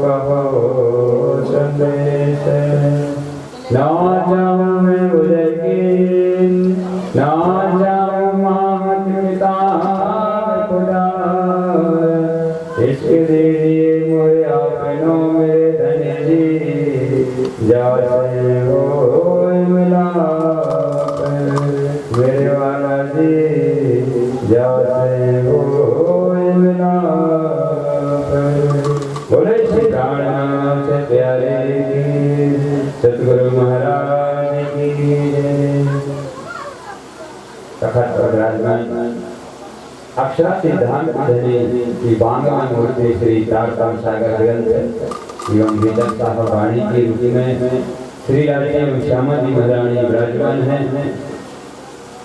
कहो संदेश ना जाऊं मैं बुझगी ना जाऊं मात पिता खुदा इसके लिए मोरे अपनों मेरे धन जी जैसे हो मिला मेरे वाला जी जैसे हो मिला बोले श्री प्राणनाथ से प्यारे की सतगुरु महाराज की जय। तखत पर विराजमान अक्षरा सिद्धांत धनी बांगा मूर्ति श्री तारतम सागर ग्रंथ एवं वेदन साहब वाणी की रुचि में श्री राधे एवं श्यामा जी महारानी विराजमान हैं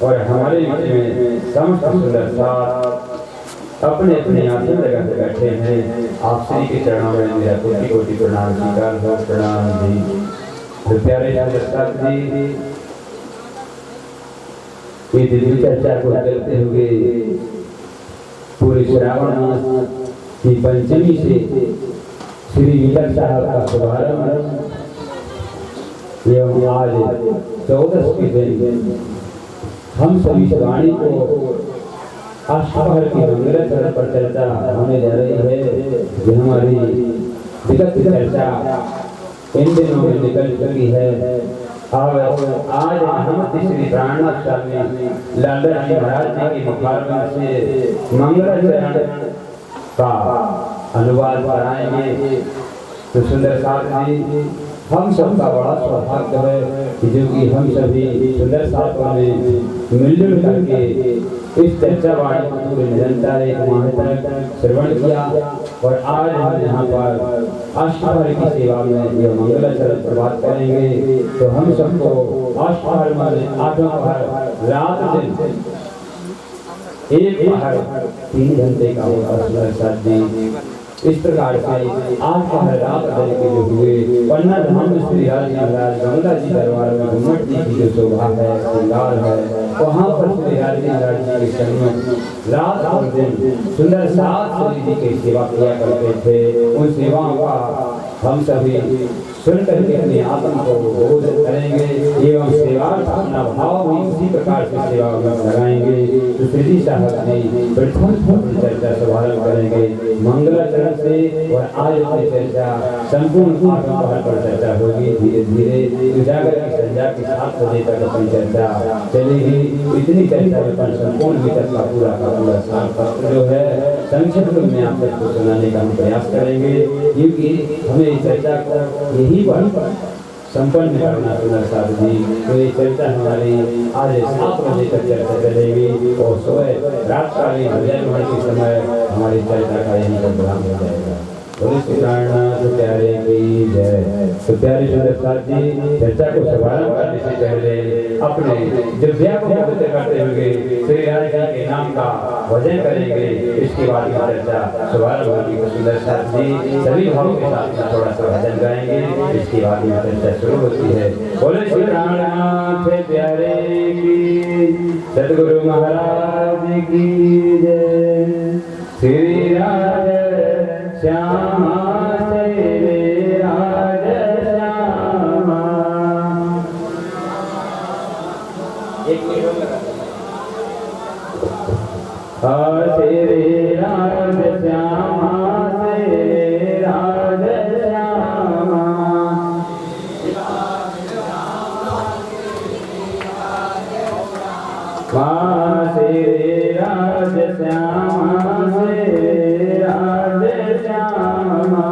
और हमारे बीच में समस्त सुंदर साथ अपने अपने आसन लगा के बैठे हैं। आप श्री के चरणों में मेरा कोटि कोटि प्रणाम स्वीकार हो। प्रणाम जी। तो प्यारे दर्शक जी, ये दिव्य चर्चा को करते हुए पूरे श्रावण मास की पंचमी से श्री वीर साहब का शुभारंभ एवं आज 14 के दिन हम सभी वाणी को अष्टपहर की मंगल चरण पर चर्चा होने जा रही है। जो हमारी विगत चर्चा इन दिनों में निकल चुकी है। अब आज हम श्री प्राणनाथ स्वामी लाला जी महाराज जी के मुखारविंद से मंगल चरण का अनुवाद कराएंगे। तो सुंदर साथ जी, हम सबका बड़ा सौभाग्य है कि जो कि हम सभी सुंदर साथों ने मिलजुल करके इस चर्चा वाणी को पूरे निरंतर एक माह तक श्रवण किया और आज हम यहाँ पर अष्टपहर की सेवा में यह मंगलाचरण प्रभात करेंगे। तो हम सबको अष्टपहर में 8 पहर रात दिन एक पहर 3 घंटे का होगा। सुंदर साथ जी, इस प्रकार से 8 पहर रात दिन के जो हुए पन्ना धाम में श्री राजी महाराज गंगा जी दरबार में घुमट जी की जो शोभा है श्रृंगार है, वहाँ पर श्री राजी महाराज जी के संग रात और दिन सुंदर साथ श्री जी की सेवा किया करते थे। उन सेवाओं का हम सभी सुन करके अपने आत्मा को बोध करेंगे एवं सेवा का अपना भाव भी उसी प्रकार से सेवा में लगाएंगे। तो श्री साहब जी प्रथम चर्चा शुभारंभ करेंगे मंगलाचरण से और आज की चर्चा संपूर्ण 8 पहर पर चर्चा होगी। धीरे धीरे उजागर की संध्या के 7 बजे तक अपनी चर्चा चलेगी। इतनी चर्चा में संपूर्ण विचार का पूरा सार पत्र जो है संक्षिप्त में आप सबको सुनाने का हम प्रयास करेंगे, क्योंकि हमें चर्चा को यही पर संपन्न करना। सुंदर साथ जी, तो ये चर्चा हमारी आज 7 बजे तक चर्चा चलेगी और सुबह रातकालीन भजन के समय हमारी चर्चा का यही प्रोग्राम हो जाएगा। बोले श्री प्राणनाथ प्यारे की जय। तो प्यारे सुंदर साथ जी, चर्चा को शुभारंभ करने से पहले अपने दिव्या को पवित्र करते हुए श्री राज जी के नाम का भजन करेंगे। इसके बाद चर्चा शुभारंभ होगी। तो सुंदर साथ जी सभी भावों के साथ थोड़ा सा भजन गाएंगे। इसके बाद चर्चा शुरू होती है। बोले श्री प्राणनाथ प्यारे की सतगुरु महाराज की जय। श्री राज श्यामा श्री राज श्यामा। श्री राज श्यामा श्री राज श्यामा। श्री राज श्यामा श्री राज श्यामा।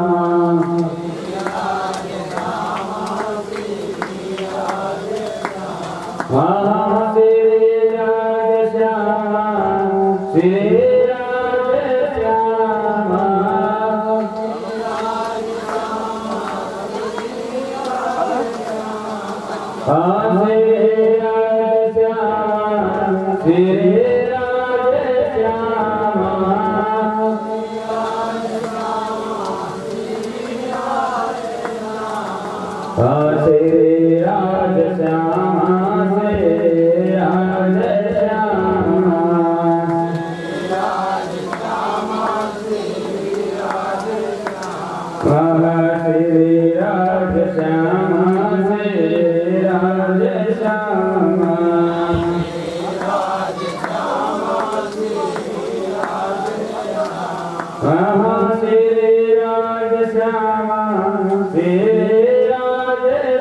Wow. श्री राधे श्यामा श्री राधे श्यामा श्री राधे श्यामा श्री राधे श्यामा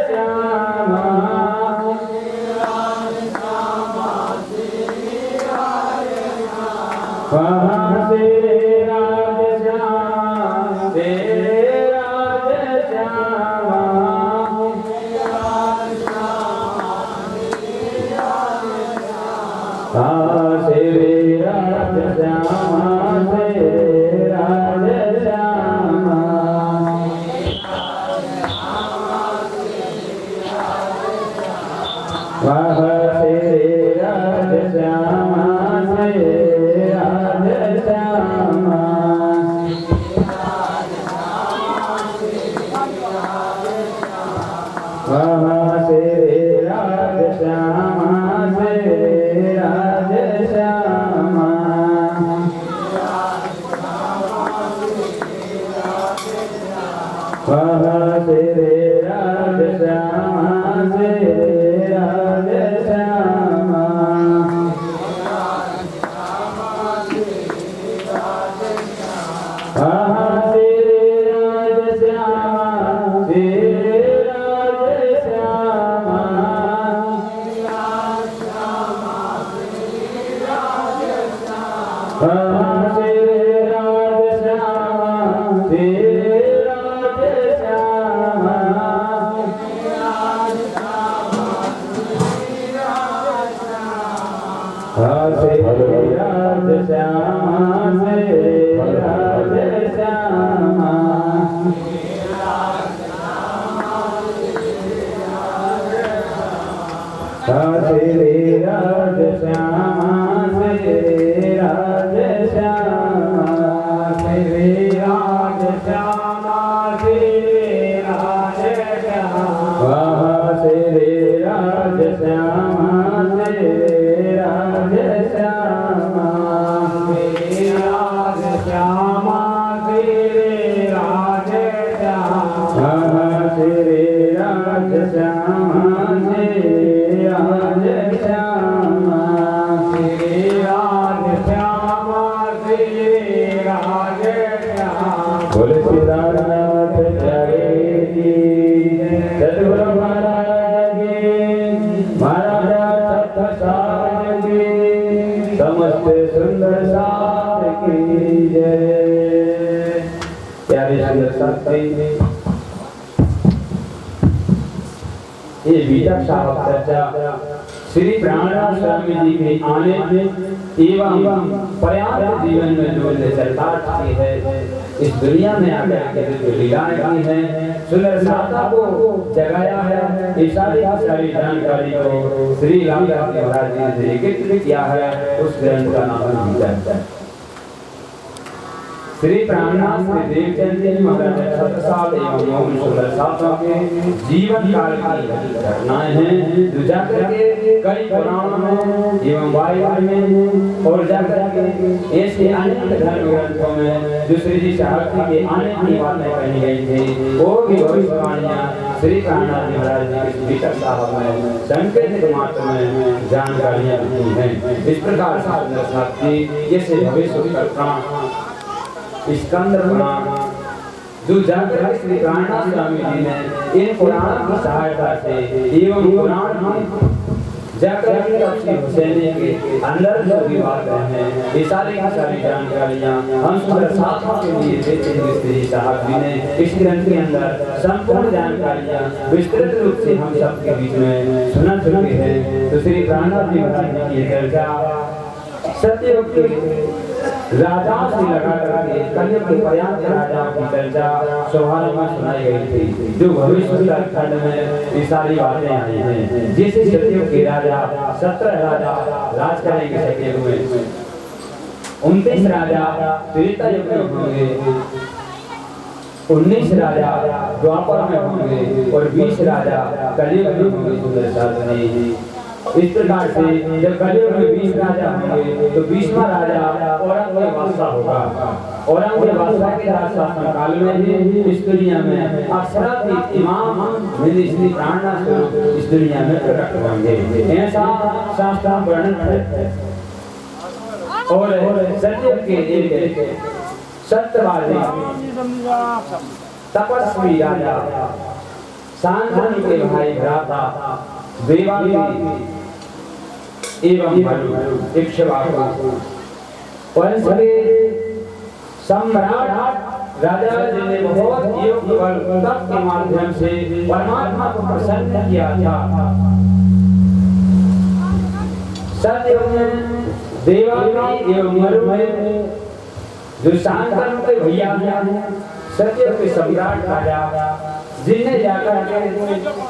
ये विचार साहब चर्चा श्री प्राणनाथ स्वामी जी के आने एवं पर्याप्त जीवन में जो चरितार्थ की है, इस दुनिया में आकर के जो लीलाएं की हैं, सुंदरता को जगाया है, ये सारी जानकारी को श्री रामदास महाराज जी ने लिखित किया है। उस ग्रंथ का नाम है श्री प्राणनाथ श्री देवचंद जी महाराज 7 साल एवं 9 सुंदर सातों के जीवन काल की घटनाएं हैं, जो जाकर के कई पुराणों में एवं बाइबल में और जाकर के ऐसे अनेक धर्म ग्रंथों में जो श्री जी साहब जी के आने की बातें कही गई थी, वो भी भविष्यवाणियां श्री प्राणनाथ जी महाराज जी के भीतर साहब में संकेत मात्र में जानकारियां दी हैं। इस प्रकार से जैसे भविष्य का स्कंद पुराण जो जाकर श्री प्राणनाथ स्वामी जी ने इन पुराण की सहायता से एवं पुराण में जाकर के हुसैनी के अंदर जो विवाद हैं, ये सारी की सारी जानकारियां हम सुंदर साथों के लिए देते हुए श्री साहब जी ने इस ग्रंथ के अंदर संपूर्ण जानकारियां विस्तृत रूप से हम सबके बीच में सुना चुके हैं। तो श्री प्राणनाथ जी महाराज की चर्चा सत्ययुग के राजा से लगा करके कलयुग के पर्याप्त राजाओं की चर्चा सौहार्द में सुनाई गई थी, जो भविष्य खंड में ये सारी बातें आई हैं। जैसे सत्ययुग के राजा 17 राजा राज करेंगे सत्ययुग में, 29 राजा त्रेता युग में होंगे, 19 राजा द्वापर में होंगे और 20 राजा कलयुग में होंगे। इस प्रकार से जब कलयुग में 20 राजा होंगे तो 20वां राजा औरंगजेब बादशाह होगा। औरंगजेब बादशाह के शासन काल में ही इस दुनिया में अक्षरात इमाम मेरी श्री प्राणनाथ स्वरूप इस दुनिया में प्रकट होंगे, ऐसा शास्त्र वर्णन है। और सत्य के एक सत्यवादी तपस्वी राजा शांतनु के भाई भ्राता देवादेवी एवं मनु इक्ष्वाकु वंश के सम्राट राजा जी ने बहुत योग बल तप के माध्यम से परमात्मा को प्रसन्न किया था। सत्युग में देवादेवी एवं मनु में जो शांतनु के भैया हैं सत्युग के सम्राट राजा जिन्हें जाकर के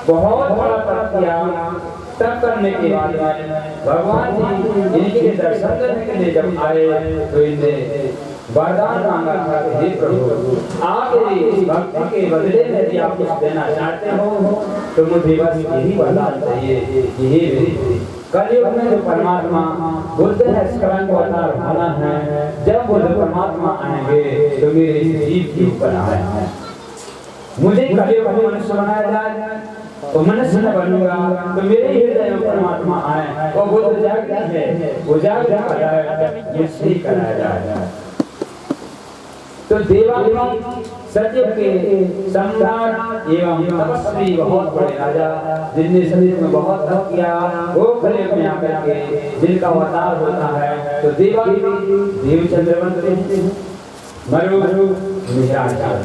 बहुत बड़ा तप किया, तप करने के बाद भगवान जी इनके दर्शन करने के लिए जब आए तो इन्हें वरदान मांगा था कि हे प्रभु आप इस भक्ति के बदले में यदि आप कुछ देना चाहते हो तो मुझे बस यही वरदान चाहिए कि हे मेरे कलयुग में जो परमात्मा बुद्ध है स्कलन को अवतार होना है, जब बुद्ध परमात्मा आएंगे तो मेरे इस जीव के ऊपर आए, मुझे कलयुग में मनुष्य बनाया जाए तो मनुष्य न बनूंगा तो मेरे हृदय में परमात्मा आए और वो तो जागृत है, वो जागृत कराया मुझसे कराया जाए। तो देवादेवी सत्य के सम्राट एवं तपस्वी बहुत बड़े राजा जिनने शरीर में बहुत तप किया वो कलयुग में आकर के जिनका अवतार होता है तो देवादेवी देव चंद्रवंत रहते हैं, मरु निराचार।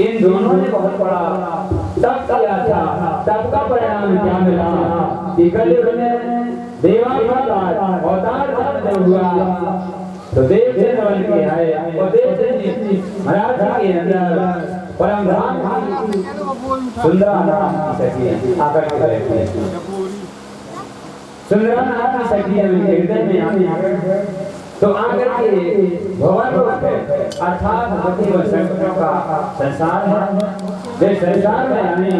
इन दोनों ने बहुत बड़ा तप किया था, तप का परिणाम क्या मिला कि कलयुग में देवादेवी का अवतार जब हुआ तो देव से बन के आए और देव से महाराज के अंदर परम धाम सुंदरा नाम की सखी आकर के रहती है। सुंदरा नाम की सखी उनके हृदय में आकर तो आकर के भवन रूप है अर्थात भक्ति व संकटों का संसार है। वे संसार में आने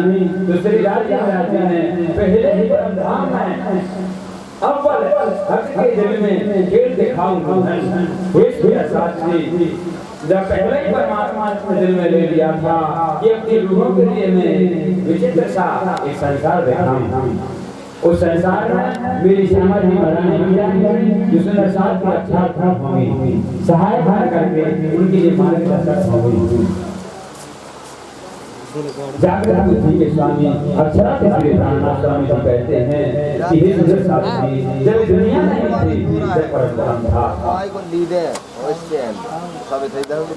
तो श्री राजा ने पहले ही परम धाम में अव्वल भक्त के दिल में खेल दिखाऊंगा जब पहले ही परमात्मा ने दिल में ले लिया था कि अपनी रूहों के लिए मैं विचित्र सा एक संसार दिखाऊं, उस संसार में मेरी समाधि बढ़ाने की जाएगी जो संसार की अच्छा होगी, सहाय भार करके उनके लिए मार्गदर्शक होगी। जागृत बुद्धि के स्वामी अक्षरा श्री प्राणनाथ स्वामी जी कहते हैं कि हे सुंदर साथी जब दुनिया नहीं थी जब परम धाम था,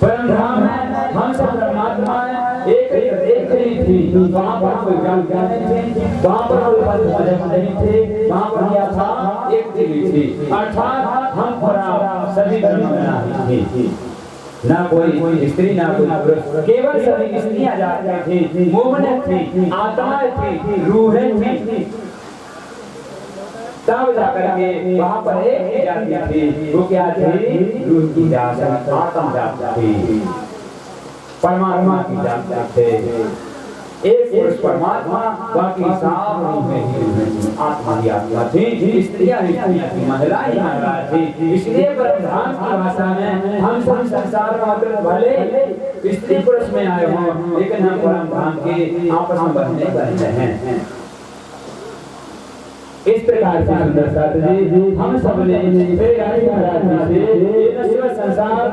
परम धाम है हम सब परमात्मा एक ही थी, वहाँ पर कोई ज्ञान नहीं थे, वहाँ पर कोई मजहब नहीं थे, वहाँ पर क्या था एक दिली थी अर्थात हम पर सभी धर्म में थी, ना कोई स्त्री ना कोई पुरुष, केवल सभी स्त्रियां जाती थी, मोमनें थी, आत्माएं थी, रूहें थी। तब जाकर के वहाँ पर एक जाति थी, वो क्या थी? रूह की जाति, आत्म जाति थी, परमात्मा की जाति थे। एक पुरुष परमात्मा बाकी सब रूहें ही आत्मा ही आत्मा थी, स्त्रियां थी, महिलाएं थी। इसलिए परम धाम की भाषा में हम सब संसार में भले स्त्री पुरुष में आए हों लेकिन हम परम धाम के आपस में बंधने करते हैं। इस प्रकार से सुंदर साथ जी हम सब ने महाराज से संसार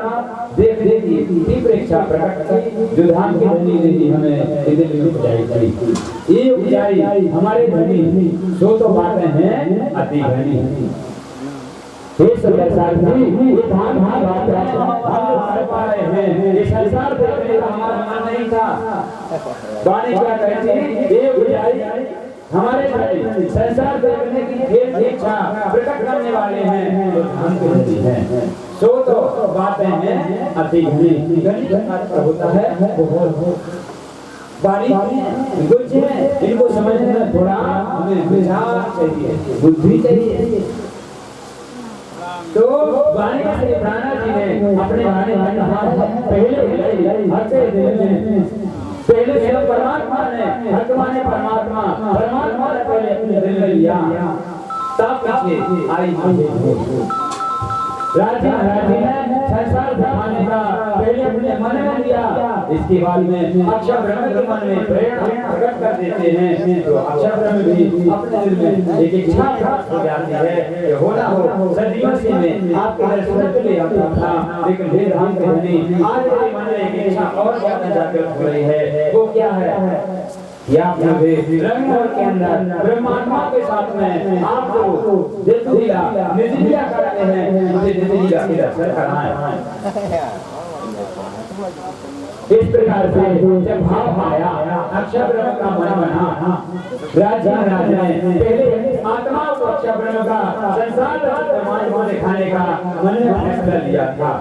देखने की प्रेक्षा प्रकट की जो धाम की धनी ने हमें दिल में उपजाई थी। ये उपजाई हमारे धनी सो तो बातें हैं अति घनी। ये सुंदर साथ जी ये धाम बात है हम पा रहे हैं, ये संसार देखने का हमारा मन नहीं था। वाणी क्या कहती है? ये उपजाई हमारे भाई संसार देखने की इच्छा प्रकट करने वाले हैं जो धाम के धनी हैं। सो तो बातें हैं अति घनी। घनी का होता है बहुत बारीक कुछ है, इनको समझने में थोड़ा हमें विचार चाहिए, बुद्धि चाहिए। तो वाणी श्री प्राणनाथ जी ने अपने वाणी में कहा पहले से परमात्मा ने भगवान परमात्मा दिल में लिया तब पीछे आई राजी ने संसार दिखाने का पहले अपने मन में लिया, इसके बाद में अक्षर ब्रह्म के मन में प्रेरणा प्रकट कर देते हैं, तो अक्षर ब्रह्म भी अपने दिल में एक इच्छा प्राप्त हो जाती है कि होना हो। सदियों से मैं आपके दर्शन के लिए आता था, लेकिन हे राम के धनी आज मेरे मन में एक इच्छा और ज्यादा जागृत हो रही है। वो क्या है? या मुझे रंगमहल के अंदर ब्रह्मात्मा के साथ में आप जो दिलदुला निधिया करते हैं, मुझे दिलदुला के दर्शन कराएं। इस प्रकार से जब भाव आया, अक्षर ब्रह्म का मन बना, राजा ने पहले आत्मा को अक्षर ब्रह्म का संसार दिखाने का मन में फैसला लिया था।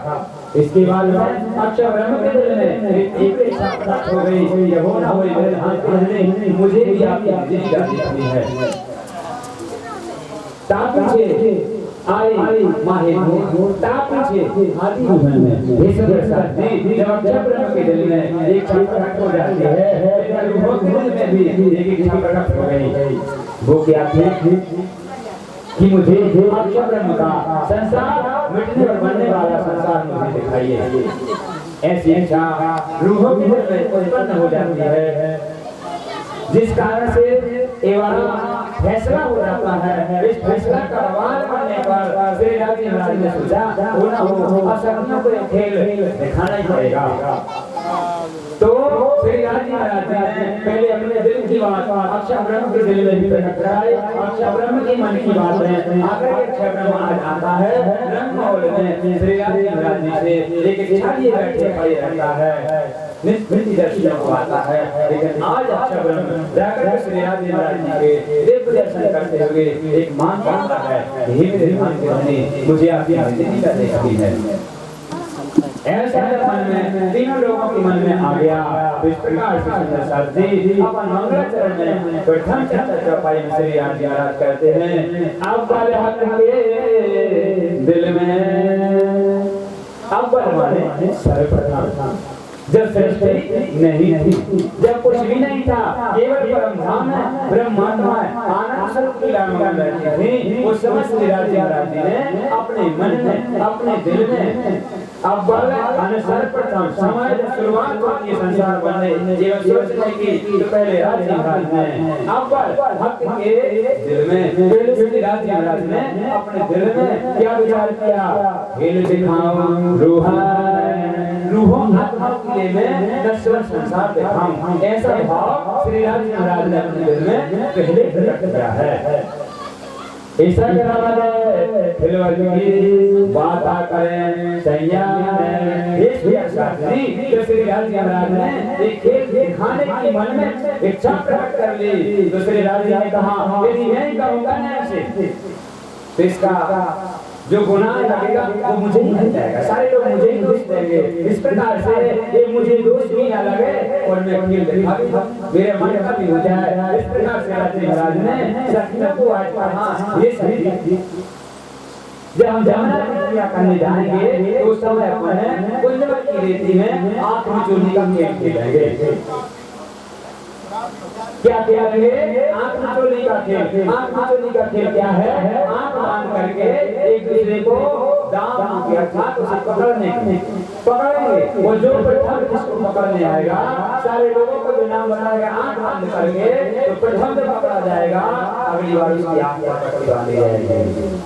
इसके बाद में अक्षर ब्रह्म के दिल में एक इच्छा प्राप्त हो गई, ये होना हो मेरे हाथ में, मुझे भी आपकी जिंदगी दिखनी है। तापीछे आई माहे तापीछे आदि में ये सब साथी जब अक्षर ब्रह्म के दिल में एक इच्छा प्रकट हो जाती है, तो अनुभव के दिल में भी एक इच्छा प्रकट हो गई। वो क्या थी कि मुझे अक्षर ब्रह्म का संसार मिटने और बनने वाला संसार मुझे दिखाइए। ऐसी इच्छा रूहों के दिल में उत्पन्न हो जाती है, जिस कारण से एवं फैसला हो जाता है। इस फैसला का वार करने पर श्री राजी महाराज ने सोचा होना हो असखियों को खेल दिखाना ही पड़ेगा। तो श्री राजी महाराज ने पहले अपने दिल की बात अक्षर ब्रह्म के दिल में भी प्रकट कराई। अक्षर ब्रह्म की मन की बात है, आकर के अक्षर ब्रह्म आज आता है रंगमहल में, श्री राजी महाराज जी से एक इच्छा लिए बैठे पड़े रहता है, नित्य दर्शन को आता है। लेकिन आज अक्षर ब्रह्म जाकर के श्री राजी महाराज जी के दिव्य दर्शन करते हुए एक मान करता है, हे मेरे मान के धनी, मुझे आपकी जिंदगी का देखनी है। ऐसा मन में तीनों लोगों के मन में आ गया। इस प्रकार से सुंदर साथी अपन मंगलाचरण में प्रथम चर्चा चौपाई में श्री राजी महाराज कहते हैं, अव्वल हक के दिल में, अव्वल माने सर्वप्रथम, जब सृष्टि नहीं थी, जब कुछ भी नहीं था, केवल परम धाम है, ब्रह्मात्मा है, आनंद स्वरूप की लीला बैठी थी, उस समय श्री राजी महाराज जी ने अपने मन में, अपने दिल में अव्वल सर्वप्रथम समय शुरुआत होती है संसार बनने, ये सोचने की तो पहले राजी महाराज ने अव्वल हक के दिल में, पहले श्री राजी महाराज ने अपने दिल में क्या विचार किया? खेल दिखाऊं रूहों आत्मा के में नश्वर संसार दिखाऊं, ऐसा भाव श्री राजी महाराज ने अपने दिल में पहले प्रकट किया है। ऐसा करावा दे खिलवाड़ की बात करें संयम इस शास्त्री तो श्री राजी महाराज ने एक खेल दिखाने की मन में इच्छा प्रकट कर ली। तो श्री राजी ने कहा यदि मैं कहूँगा ना से तो इसका जो गुनाह लगेगा वो मुझे ही मिल जाएगा, सारे लोग मुझे ही दोष देंगे। इस प्रकार से ये मुझे दोष भी ना लगे और मैं खेल दिखा मेरे मन का भी हो जाए। इस प्रकार से राजी महाराज ने सखियों को आज कहा ये सही, जब हम जमुना क्रिया करने जाएंगे तो उस समय अपन कुंजवत की रेती में आंख मिचोली का खेल खेलेंगे। क्या खेलेंगे? आंख मिचोली का खेल। आंख मिचोली का खेल क्या है? आंख बांध करके एक दूसरे को दाम के अर्थात उसे पकड़ेंगे और जो प्रथम जिसको पकड़ने आएगा सारे लोगों को जो नाम बताएगा आंख बांध करके तो प्रथम से पकड़ा जाएगा, अगली बार उसकी आंख पकड़ बांधी जाएगी।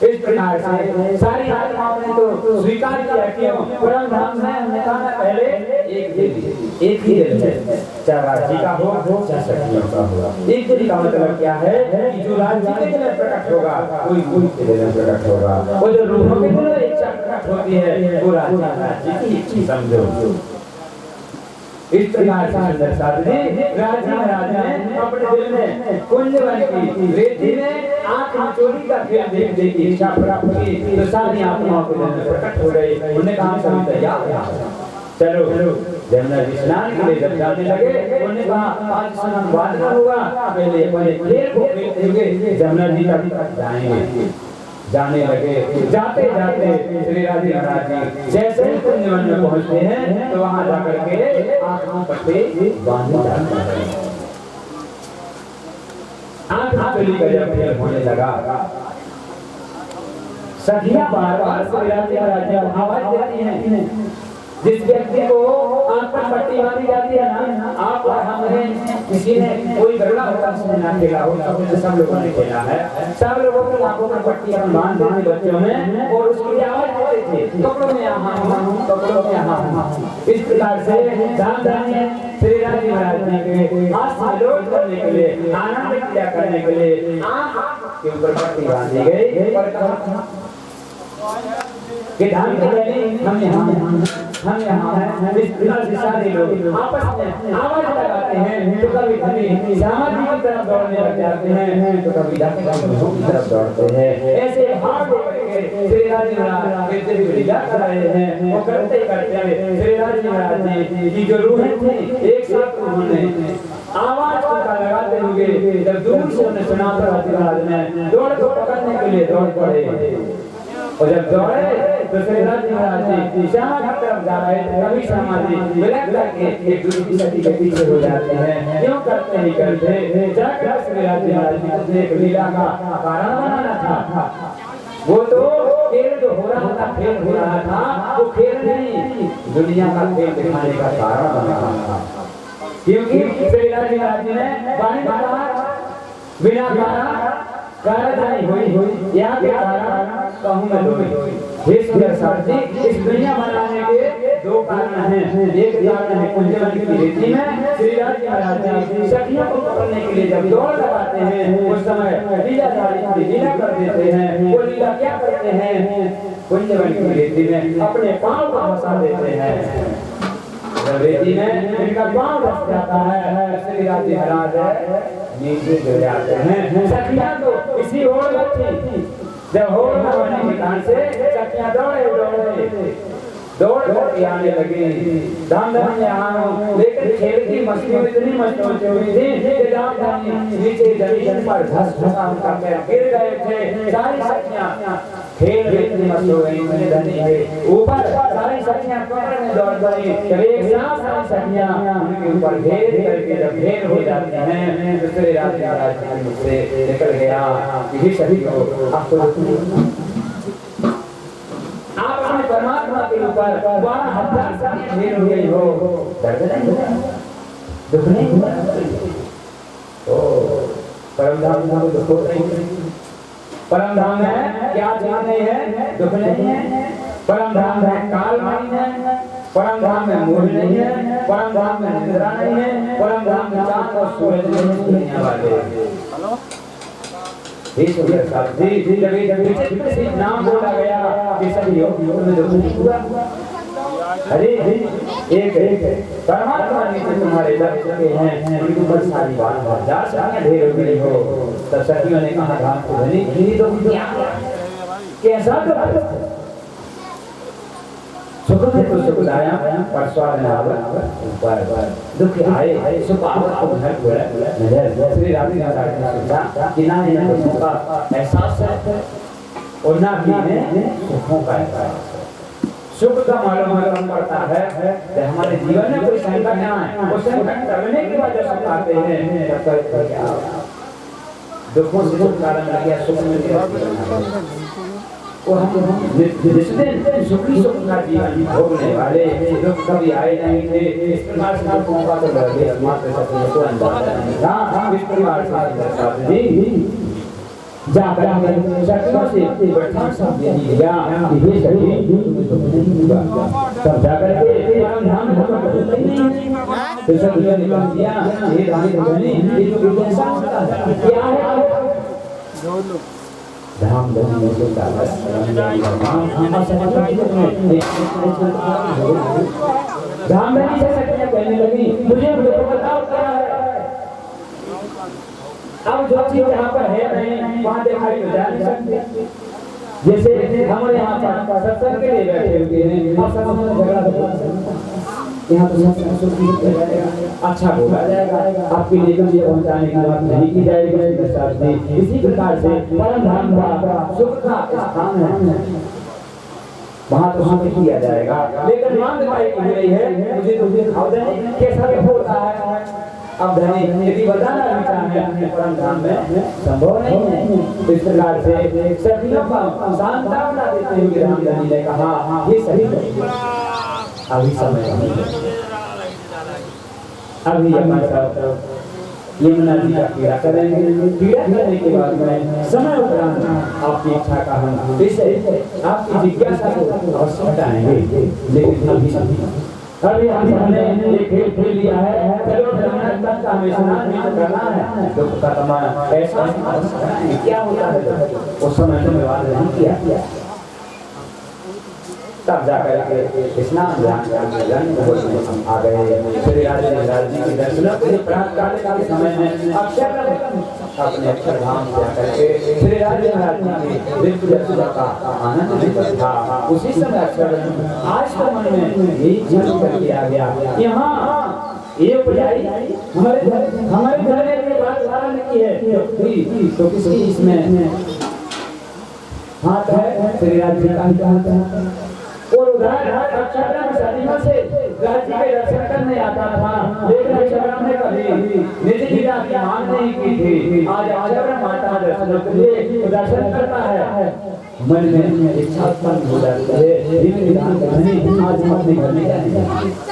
इस प्रकार से सारी आत्माओं ने तो स्वीकार किया क्यों? परम धाम में हमने कहा पहले एक ही दिल है, चाहे राज्य का हो चाहे सखियों का हो। एक दिल का मतलब क्या है कि जो राज्य के दिल में प्रकट होगा कोई के दिल में प्रकट होगा, वो जो रूहों के दिल में इच्छा प्रकट होती है वो राज्य की इच्छा समझो। इस प्रकार से सुंदर साधने राजी महाराज ने अपने दिल में कुंजवन की रेती में आंख मिचोली का खेल देख देख इच्छा प्राप्त की, तो सारी आत्माओं के दिल में प्रकट हो गई। उन्होंने कहा सभी तैयार चलो जमुना जी स्नान के लिए जब जाने लगे उन्होंने कहा आज स्नान बाद में होगा, पहले अपने खेल को खेलते हुए जमुना जी तक जाएंगे। जाने लगे, जाते जाते श्री राजी महाराज जी जैसे ही कुंजवन में पहुंचते हैं तो वहां जाकर के आंखों पट्टे बांधे जाते हैं। आंख चली गजब खेल होने लगा। सखियां बार-बार शिवराज महाराज को आवाज देती हैं। जिस व्यक्ति को आंख पर पट्टी बांधी जाती है ना, आप और हमने किसी ने कोई गरबा होता उसने ना खेला हो, सब लोगों ने खेला है। सब लोगों की आंखों पर पट्टी बांध देते बच्चों में और उसकी आवाज देते थे, कपड़ों में यहाँ हूँ, कपड़ों में यहाँ हूँ। इस प्रकार से धाम-धाम श्रीराज महाराज जी के हाथ से लोट करने के लिए, आनंद किया करने के लिए आंख के ऊपर पट्टी बांधी गई और कहा कि धाम के पहले हम यहाँ हैं। इस प्रकार से सारे लोग आपस में आवाज लगाते हैं, तो कभी श्यामा जी की तरफ दौड़ने लग जाते हैं, तो कभी जाके की तरफ दौड़ते हैं। ऐसे भाग करके श्रीराज महाराज लीला कर रहे हैं। वो करते श्रीराज महाराज जी की जो रूहें थी एक साथ उन्होंने आवाज को लगाते हुए जब दूर से उन्हें सुना तो महाराज ने दौड़ को पकड़ने के लिए दौड़ पड़े और जब दौड़े तो श्रीराज महाराज जी श्यामा की तरफ जा रहे थे। कभी श्यामा जी विलक करके एक दूसरी सती के पीछे हो जाते हैं। क्यों करते ही करते जाकर श्रीराज महाराज जी को एक लीला का कारण बनाना था। वो तो खेल जो हो रहा था, खेल हो रहा था, वो खेल नहीं दुनिया का खेल दिखाने का कारण बना रहा था। क्योंकि श्रीराज महाराज जी ने वाणी कहा बिना कारण हुई यहाँ के कारण कहूँ मैं दो इस दुनिया बनाने के दो कारण हैं। एक कारण है कुंजवन की रीति में श्रीराज महाराज जी सखियों को पकड़ने के लिए जब दौड़ लगाते हैं उस समय लीला कर देते हैं। वो लीला क्या करते हैं? कुंजवन की रीति में अपने पांव को फंसा देते हैं। रेती में इनका पांव फंस जाता है, श्रीराज महाराज नीचे गिर जाते हैं। सखियां तो इसी होड़ में थी। जब होड़ में होने के कारण से सखियां दौड़ कर आने लगी। धाम-धाम यहाँ लेकिन खेल की मस्ती में इतनी मस्ती हुई थी कि धाम-धाम नीचे जमीन पर धस-धसा उनका पैर गिर गए थे। सारी सखियां खेल में इतनी मस्त हो गई ऊपर सारी सखियां कमर में दौड़ गई। जब एक साथ सारी सखियां उनके ऊपर घेर करके जब घेर हो जाती हैं तो श्रीराज महाराज जी के मुख से निकल गया कि सभी को आप अपने परमात्मा के ऊपर 12,000 साल घेर हो गई हो, दर्द नहीं हुआ, दुख नहीं हुआ। तो परम धाम को दुख होता ही नहीं। परम धाम है क्या चीज नहीं है? दुख नहीं है। परम धाम है काल नहीं है। परम धाम में मोह नहीं है। परम धाम में निद्रा नहीं है। परम धाम में चांद और सूरज नहीं दुनिया वाले। नाम बोला गया कि सभी योगियों में दुख नहीं हुआ। अरे एक परमात्मा नीचे तुम्हारे लग चुके हैं, उनके ऊपर सारी बात हजार साल ढेर हो गई हो। तब सखियों ने कहा राम को धनी धीरे तो कैसा सुख है तो सुखदाया पर स्वाद न आवे ऊपर दुख आए सुख आवत को घर हुआ नजर। श्री राम जी ने सोचा कि ना इन्हें दुखों का एहसास है और ना ही इन्हें सुखों का एहसास है। सुख का मालूम पड़ता है कि हमारे जीवन में कोई संकट ना आए, वो संकट टलने की वजह से आते हैं। दुखों से छुटकारा मिल गया, सुख मिल गया। और हम जिस दिन सुखी सुख का जीवन भोगने वाले दुख कभी आए नहीं थे। इस प्रकार से दुखों का तो लगे मात्र सत्य को अंदाजा नहीं था। इस प्रकार से जाकर हमें सखियों से बैठा सब यही लिया कि ये सखी नहीं हुआ। तब जाकर के परम धाम तो सखियों ने कह दिया ये रानी धनी ये जो कैसा होता है क्या है धाम धनी में से कागज धाम धनी से सखियां कहने लगी मुझे बताओ क्या है। अब जो चीज यहाँ पर है नहीं वहाँ दिखाई तो जा नहीं सकते। जैसे हमारे यहाँ पर सत्संग के लिए बैठे हुए हैं और सब झगड़ा यहाँ तो अच्छा बोला जाएगा, आपके लेकर ये पहुँचाने की बात नहीं की जाएगी। इसी प्रकार से परम धाम का सुख का स्थान है, वहाँ तो सुख किया जाएगा। लेकिन मांग दिखाई की रही है मुझे तो खाओ कैसा होता है अब धनी यदि बताना भी चाहे अपने परम धाम में संभव नहीं है। इस प्रकार से सखियों को सांत्वना देते हुए राम धनी ने कहा ये सही अभी समय अभी अपना सब यमुना जी का पीड़ा करेंगे। पीड़ा करने के बाद में समय उपरांत आपकी इच्छा का हम इसे आपकी जिज्ञासा को अवश्य हटाएंगे। लेकिन अभी हमने एक खेल खेल लिया है, चलो ब्राह्मण तक का हमें स्नान भी करना है तो खत्म ऐसा क्या होता है उस समय तो विवाद नहीं किया तब जाकर के स्नान हम आ गए। श्री राधे महाराज जी के दर्शनों के प्रातः काल के समय में अक्षर अपने अक्षरधाम से आकर के श्री राधे महाराज जी के दिव्य दर्शन का आनंद लेता था। उसी समय अक्षर आज तो मन में यही इच्छा करके आ गया यहाँ ये उपजाई हमारे घर में ये बात धारण की है तो किसी इसमें हाथ है श्री राधे जी का हाथ है। और उधर अक्षरधाम सदियों से राजी के दर्शन करने आता था, लेकिन अक्षरधाम ने कभी निज पिता की मांग नहीं की थी। आज अक्षरधाम माता दर्शन के लिए दर्शन करता है, मन में इच्छा उत्पन्न हो जाती है। नहीं आज हम अपने घर में जाएंगे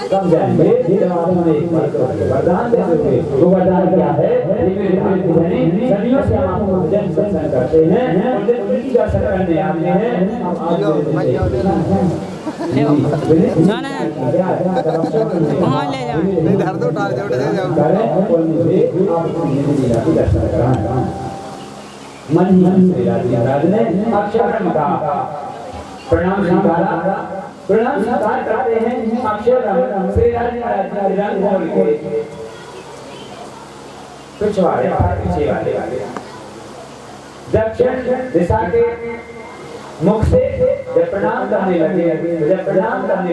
कब जाएंगे जब आप हमें एक वरदान देंगे। वो वरदान क्या है? सदियों से हम आपको भजन दर्शन करते हैं और उनकी दर्शन करने आते हैं। ना ना कहाँ ले जाओ नहीं धर दो उठा दे मन ही श्री राधे महाराज ने अक्षरधाम का प्रणाम स्वीकार करते हैं। अक्षरधाम श्री राधे महाराज के पिछवाड़े पीछे वाले दक्षिण दिशा के मुख से जब प्रणाम करने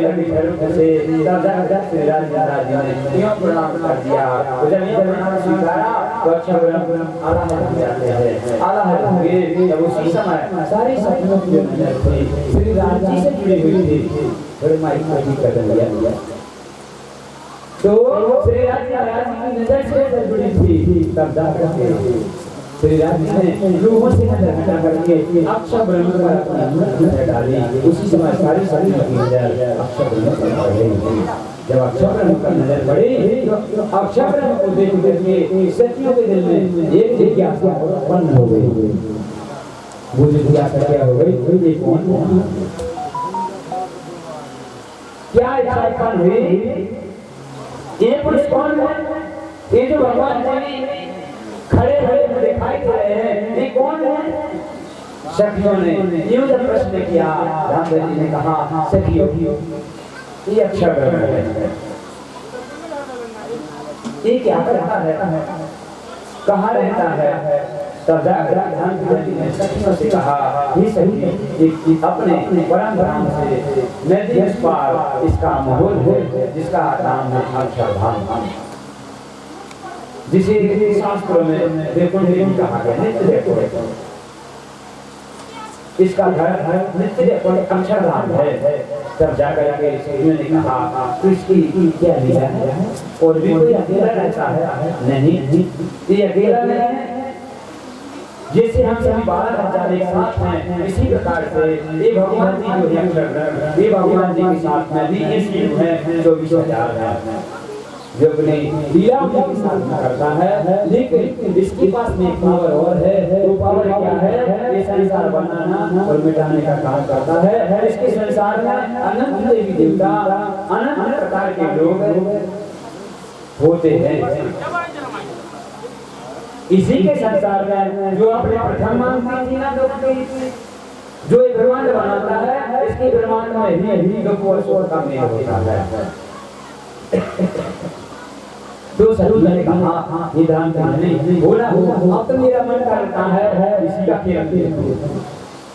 लगे धर्म से तब श्री राधे महाराज जी ने क्यों प्रणाम कर दिया। जब ये प्रणाम स्वीकारा तो अक्षरधाम आला हो जाते हैं। आला होंगे तब उसी समय सारी सखियों की नजर थी श्री राधे जी से जुड़ी हुई थी। बड़े माइक को भी कर दिया तो श्री राधे महाराज जी की नजर से जुड़ी थी। तब जाकर श्री राधे ने लोगों से नजर हटा करके अक्षर ब्रह्म पर अपनी नजर डाली। उसी समय सारी सखियों की नजर अक्षर ब्रह्म पर पड़ी। जब अक्षर ब्रह्म पर नजर पड़ी तो अक्षर ब्रह्म को देख करके सखियों के दिल में एक जिज्ञासा उत्पन्न हो गई। वो जिज्ञासा क्या हो गई? ये कौन है? क्या इच्छा उत्पन्न हुई? ये पुरुष कौन है? ये जो भगवान जी खड़े खड़े दिखाई दे रहे हैं ये कौन है? सखियों ने यूं जब प्रश्न किया रामदेव जी ने कहा सखियों ये अक्षर ब्रह्म है। ये क्या करता है? कहाँ रहता है? तब रामदेव जी ने सखियों से कहा ये सही अपने परम धाम से नदी पार इसका माहौल है जिसका नाम है अक्षरधाम, जिसे शास्त्रों में वैकुंठ कहा गया। नित्य वैकुंठ इसका घर नित्य वैकुंठ अक्षरधाम है। तब जाकर के सखियों ने कहा तो इसकी क्या लीला है? और भी कोई अकेला रहता है? नहीं ये अकेला नहीं है। जैसे हम सभी 12,000 एक साथ हैं इसी प्रकार से ये भगवान जी जो है अक्षरधाम ये भगवान जी के साथ में भी इसलिए है 24,000 है जो अपनी लीला के साथ करता है। लेकिन इसके पास में एक पावर और है। वो पावर क्या है? ये संसार बनाना और मिटाने का काम करता है। इसके संसार में अनंत देवी देवता अनंत प्रकार के लोग होते हैं। इसी के संसार में जो अपने प्रथम मांगती थी ना जो एक ब्रह्मांड बनाता है इसके ब्रह्मांड में ही दुख और शोक का मेल होता है। तो सरूद ने कहा ये दान नहीं बोला अब तो मेरा मन करता है इसी का खेल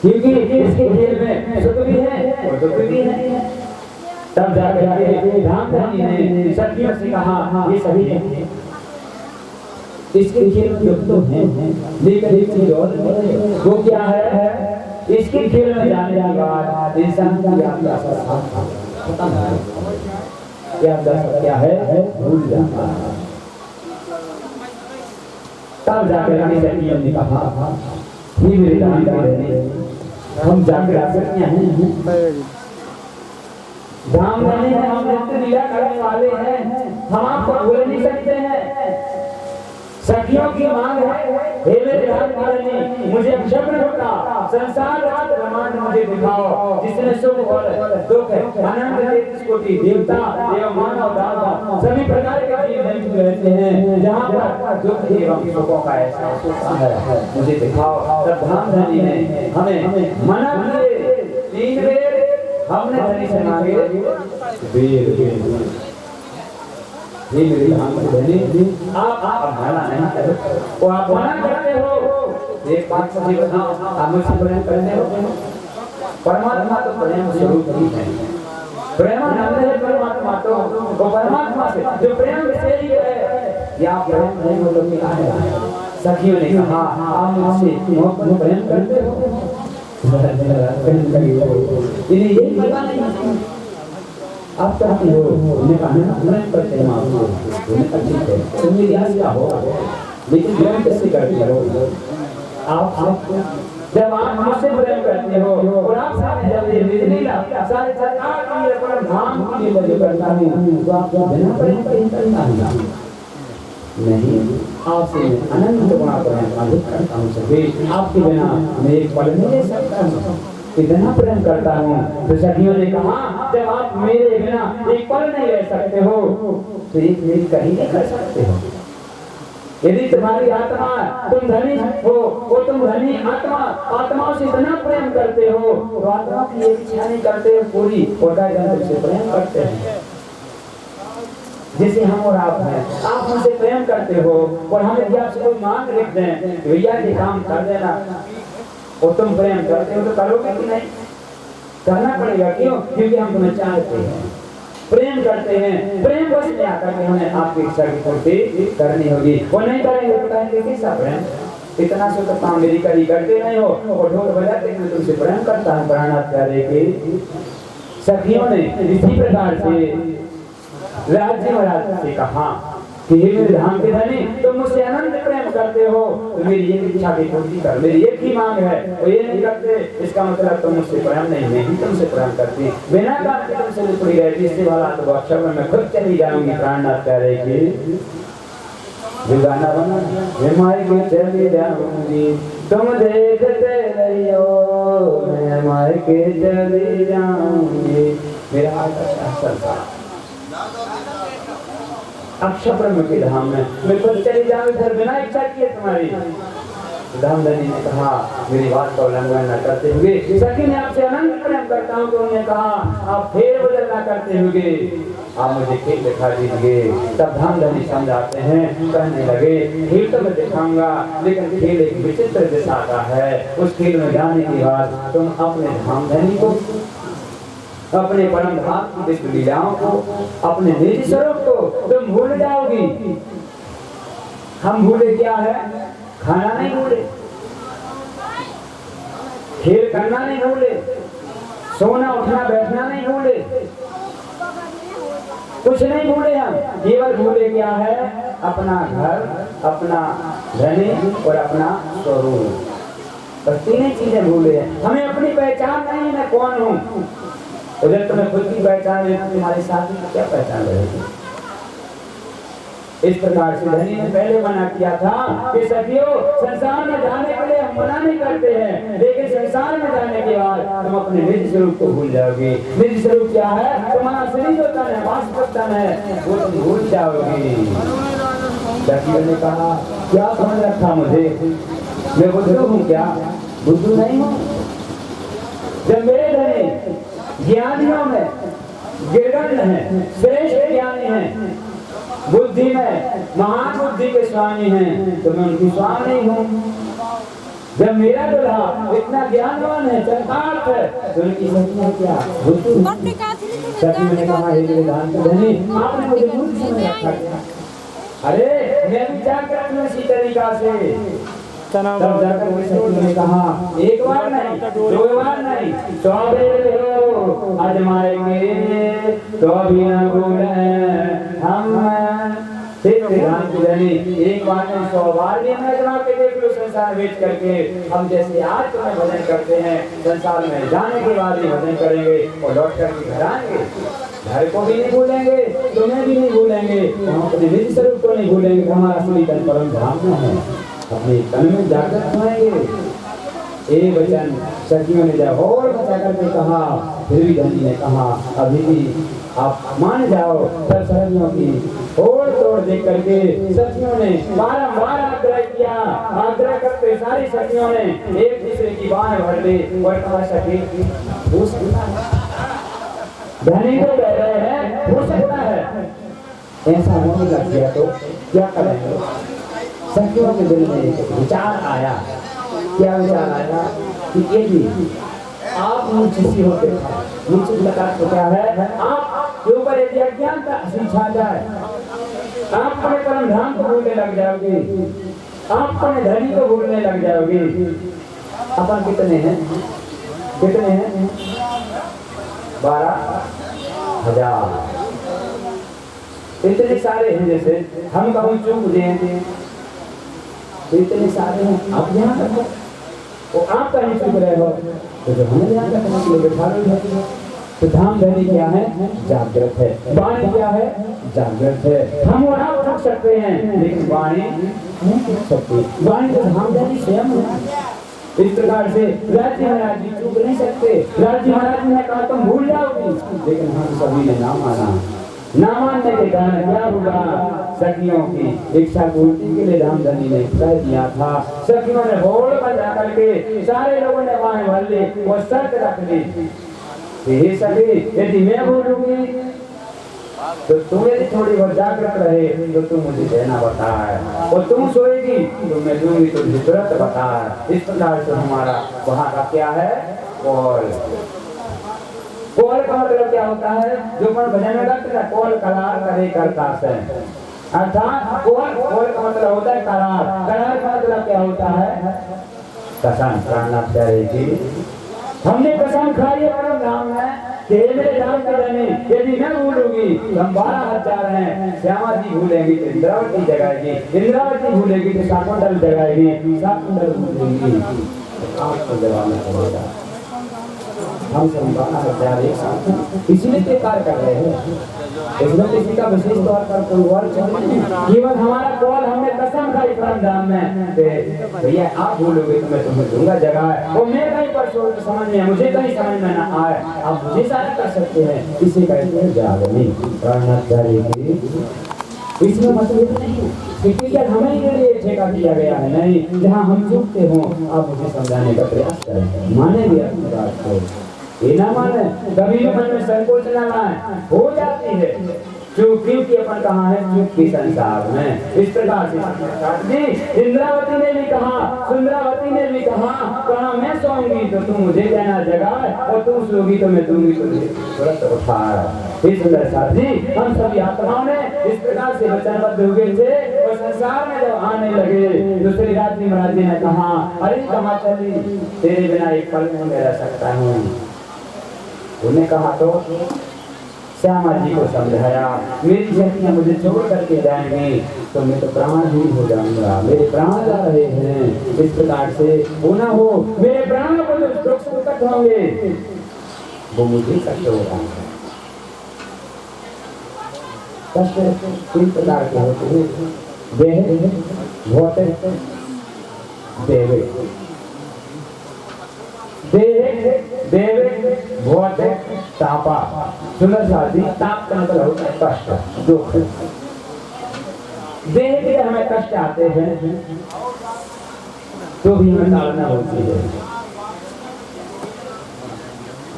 क्योंकि इसके खेल में सुख भी है और दुख भी है। तब जाकर के रामधनी ने सखियों से कहा ये सही है इसके खेल में दुख तो है लेकिन एक चीज और वो क्या है? इसके खेल में जाने के बाद इंसान की यात्रा खत्म है। क्या है? भूल जाता है। तब जाकर रानी सखियों ने कहा हे मेरे दान का रहने हम जाकर आसक्तियां हैं धाम रहने में हम नित्य लीला करने वाले हैं हम आपको भूल नहीं सकते हैं सखियों की मांग है हे मेरे धाम का रहने मुझे क्षण होता संसार रात ब्रह्मांड मुझे दिखाओ जिसने सुख और दुख आनंद के कोटि देवता एवं मानव दाता सभी प्रकार के जीव रहते हैं जहाँ पर दुख एवं सुखों का एहसास होता है मुझे दिखाओ तब धाम धनी ने हमें मना किए 3 बेर हमने धनी से मांगे बेर ये मेरी धाम की धनी आप मना नहीं करते वो आप मना करते हो एक बात सही बताओ आप मुझसे प्रेम करते हो परमात्मा तो प्रेम स्वरूप ही है प्रेमानंद है परमात्मा तो वो परमात्मा से जो प्रेम से ही है या प्रेम नहीं हो तो क्या है सखियों ने कहा आप मुझसे प्रेम करते हो इन्हें यही पता नहीं आप चाहते हो उन्हें कहा प्रेम करते हैं आपको उन्हें अच्छी है तुम मेरी आज्ञा हो लेकिन प्रेम कैसे करते हो आप जब आप मुझसे प्रेम करते हो और आप सामने जब ये लीला सारे सरकार की अपना धाम की लीला करता हूँ तो आप बिना प्रेम कहीं करता नहीं आपसे अनंत गुणा करता हूँ सभी आपके बिना मैं एक पल नहीं रह सकता हूँ इतना प्रेम करता हूँ तो सखियों ने कहा जब आप मेरे बिना एक पल नहीं रह सकते हो तो एक मिनट कहीं नहीं कर सकते हो यदि तुम्हारी आत्मा तुम धनी हो वो तुम धनी आत्माओं से इतना प्रेम करते हो तो आत्मा की एक इच्छा नहीं करते पूरी कोटा जन तुमसे प्रेम करते हैं जैसे हम और आप हैं आप हमसे प्रेम करते हो और हम यदि आपसे कोई मांग लिख दें भैया ये काम कर देना और तुम प्रेम करते हो तो करोगे कि नहीं करना पड़ेगा क्यों क्योंकि हम तुम्हें चाहते हैं प्रेम करते हैं प्रेम बस में आकर के हमें आपकी इच्छा की पूर्ति करनी होगी वो नहीं करेंगे तो कहेंगे कैसा प्रेम इतना से तो काम मेरी करी करते नहीं हो और ढोल बजाते मैं तुमसे प्रेम करता हूँ प्राणात प्यारे के सखियों ने इसी प्रकार से राज्य महाराज से कहा कि हे मेरे धाम के धनी तुम मुझसे अनंत प्रेम करते हो तो मेरी एक इच्छा की पूर्ति कर मेरी एक ही मांग है और ये नहीं करते इसका मतलब तुम मुझसे प्रेम नहीं मैं ही तुमसे प्रेम करती बिना काम के तुमसे लिपटी रहती इससे वाला तो अक्षर में मैं खुद चली जाऊंगी प्राणनाथ प्यारे की जो गाना बना मैं माई के चली जाऊंगी तुम देखते रहियो मैं माई के चली जाऊंगी मेरा हाथ अक्षर ब्रह्म के धाम में मैं खुद चली जाऊँ इधर बिना इच्छा किए तुम्हारी धामधनी ने कहा मेरी बात का उल्लंघन न करते हुए सखी ने आपसे अनंत प्रेम करता हूँ तो उन्होंने कहा आप फेर बदल न करते हुए आप मुझे खेल दिखा दीजिए तब धामधनी समझाते हैं कहने लगे खेल तो मैं दिखाऊंगा लेकिन खेल एक विचित्र दिशा का है उस खेल में जाने के बाद तुम अपने धामधनी को अपने परम धाम की दिव्य लीलाओं को अपने निज स्वरूप को तुम भूल जाओगी हम भूले क्या है खाना नहीं भूले खेल करना नहीं भूले सोना उठना बैठना नहीं भूले कुछ नहीं भूले हम केवल भूले क्या है अपना घर अपना धनी और अपना स्वरूप बस 3 चीजें भूले हैं हमें अपनी पहचान नहीं मैं कौन हूँ जब तुम्हें खुद की पहचान है तुम्हारे साथी की क्या पहचान रहेगी इस प्रकार से धनी ने पहले मना किया था कि सखियों संसार में जाने के लिए हम मना नहीं करते हैं लेकिन संसार में जाने के बाद तुम अपने निज स्वरूप को भूल जाओगे निज स्वरूप क्या है तुम्हारा शरीर जो तन है वास्तविक तन है वो तुम भूल जाओगे सखियों ने कहा क्या समझ रखा मुझे मैं बुद्धू हूँ क्या बुद्धू नहीं हूँ जब मेरे धनी ज्ञानियों में गिरगन है श्रेष्ठ ज्ञानी है बुद्धि में महान बुद्धि के स्वामी हैं तो मैं उनकी स्वामी हूँ जब मेरा दुल्हा इतना ज्ञानवान है चरितार्थ है तो उनकी सखी क्या बुद्धू सखी ने कहा हे मेरे धाम के धनी आपने मुझे बुद्धू समझ रखा अरे मैं भी जाकर हूँ इसी तरीका से तब जाकर उस सखी ने कहा एक बार नहीं 2 बार नहीं 100 बार आजमाएंगे तो भी न भूले हम धाम की धनी एक बार में 100 बार भी हमें जमा के देख लो संसार बेच करके। हम जैसे आज तुम्हें भजन करते हैं, संसार में जाने के बाद ही भजन करेंगे और लौट करके घर आएंगे। घर को भी नहीं भूलेंगे, तुम्हें भी नहीं भूलेंगे, हम अपने निज स्वरूप को नहीं भूलेंगे। हमारा असली तन परम धाम में है, अपने तन में जागृत होएंगे। एक वचन सखियों ने जब और बचा करके कहा, फिर भी धनी ने कहा अभी भी आप मान जाओ। सब सखियों की और तोड़ देख करके सखियों ने बारंबार आग्रह किया। आग्रह करते सारी सखियों ने एक दूसरे की बाहें भर ली और कहा सखी हो सकता है, धनी को कह रहे हैं हो सकता है, ऐसा होने लग गया तो क्या करेंगे। सखियों के दिल में एक विचार आया। क्या विचार आया कि ये भी आप मुझसे होते हैं, मुझसे मुलाकात तो क्या है, आप के ऊपर यदि अज्ञानता छा जाए, आप अपने परम धाम को भूलने लग जाओगे, आप अपने धनी को भूलने लग जाओगे। अपन कितने हैं, कितने हैं, 12,000। इतने सारे हैं, जैसे हम कहूँ चूक दें इतने सारे हैं, आप ध्यान रखो। वो आप कहीं चुप रहे हो तो जो हमें ध्यान रखने के लिए बैठा लो। तो धाम धनी क्या है, जागृत है। वाणी क्या है, जागृत है। हम और आप थक सकते हैं लेकिन वाणी नहीं थक सकती। वाणी तो धाम धनी स्वयं है। इस प्रकार से राजी महाराज जी चूक नहीं सकते। राजी महाराज ने कहा तुम भूल जाओगी, लेकिन हम सभी ने ना माना। ना मानने के कारण क्या हुआ, सखियों की इच्छा पूर्ति के लिए धाम धनी ने कह दिया था। सखियों ने होड़ बजा करके सारे लोगों ने बाहें भर ली, वो शर्त रख ली कि सखी यदि मैं भूलूंगी तो तुम यदि थोड़ी बहुत जागृत रहे तो तुम मुझे देना बताए, और तुम सोएगी तो मैं दूंगी तुझे तुरंत बताए। इस प्रकार से हमारा वहाँ का क्या है, कौल। कौल का मतलब क्या होता है, जो मन भजन में लगता है कौल करार करे करता से, अर्थात कौल का मतलब होता है करार। करार का मतलब क्या होता है, कसम खाना चाहिए। हमने कसम खाई है परम धाम में कि मेरे धाम के धनी यदि मैं भूलूंगी तो हम 12,000 हैं। श्यामा जी भूलेंगी तो इंद्रावती जगाएगी, इंद्रावती भूलेगी तो शाकुंतल जगाएगी, शाकुंतल भूलेगी तो आपको जगाना पड़ेगा। हम सब 12,000 एक साथ इसलिए बेकार कर रहे हैं। इसमें किसी का विशेष तौर पर कोई और केवल हमारा कॉल हमने कसम खाई परम धाम में भैया आप भूलोगे तो मैं तुम्हें दूंगा जगह, और मैं कहीं पर समझ में मुझे कहीं समझ में ना आए आप मुझे सारा कर सकते हैं। इसे कहते हैं जागनी प्राणाचार्य। इसमें मतलब नहीं क्योंकि क्या हमें ही लिए ठेका दिया गया है, नहीं। जहाँ हम चूकते हों आप मुझे समझाने का प्रयास करें, माने भी अपनी बात को, ये ना माने कभी भी मन में संकोच ना लाए, हो जाती है क्योंकि अपन कहाँ है, चूक की संसार में। इस प्रकार से इंद्रावती ने भी कहा, सुंदरावती ने भी कहा मैं सोऊंगी तो तुम मुझे देना जगह, और तुम सोगी तो मैं दूंगी तुझे तुरंत उठा। इस सुंदर साथी हम सभी आत्माओं ने इस प्रकार से वचनबद्ध हो गए थे, और संसार में जब आने लगे दूसरी रात्रि महाराज जी ने कहा अरे कहाँ चली, तेरे बिना एक पल में मैं रह सकता हूँ। उन्हें कहा तो श्यामा जी को समझाया, मेरी सखियां मुझे छोड़ करके जाएंगी तो मैं तो प्राणहीन हो जाऊंगा, मेरे प्राण जा रहे हैं। इस प्रकार से वो ना हो, मेरे प्राण को जो दुख संकट होंगे वो मुझे कष्ट होगा। कष्ट 3 प्रकार के होते हैं, देह, भौतिक, दैविक। देह, भौतिक, तापा। सुंदर साथी ताप का मतलब होता है कष्ट, दुख। देह के हमें कष्ट आते हैं तो भी हमें ताड़ना होती है।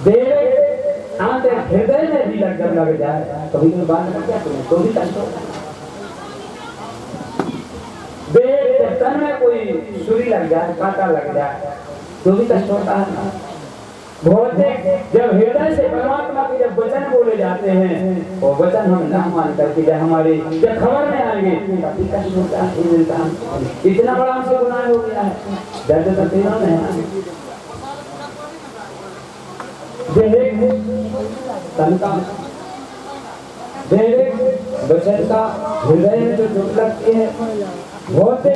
देह आते हृदय में भी लग जाए कभी कभी बात में क्या करें तो भी कष्ट होता है। देह तन में कोई सुई लग जाए, कांटा लग जाए तो भी कष्ट होता है। भौतिक जब हृदय से परमात्मा के जब वचन बोले जाते हैं वो वचन हम ना मान करके जब हमारी जब खबर में आएंगे तभी कष्ट होता है। इंसान इतना बड़ा हमसे गुनाह हो गया है, दर्द तो तीनों में है। तन का वचन का हृदय में जो चोट लगती है, बहुत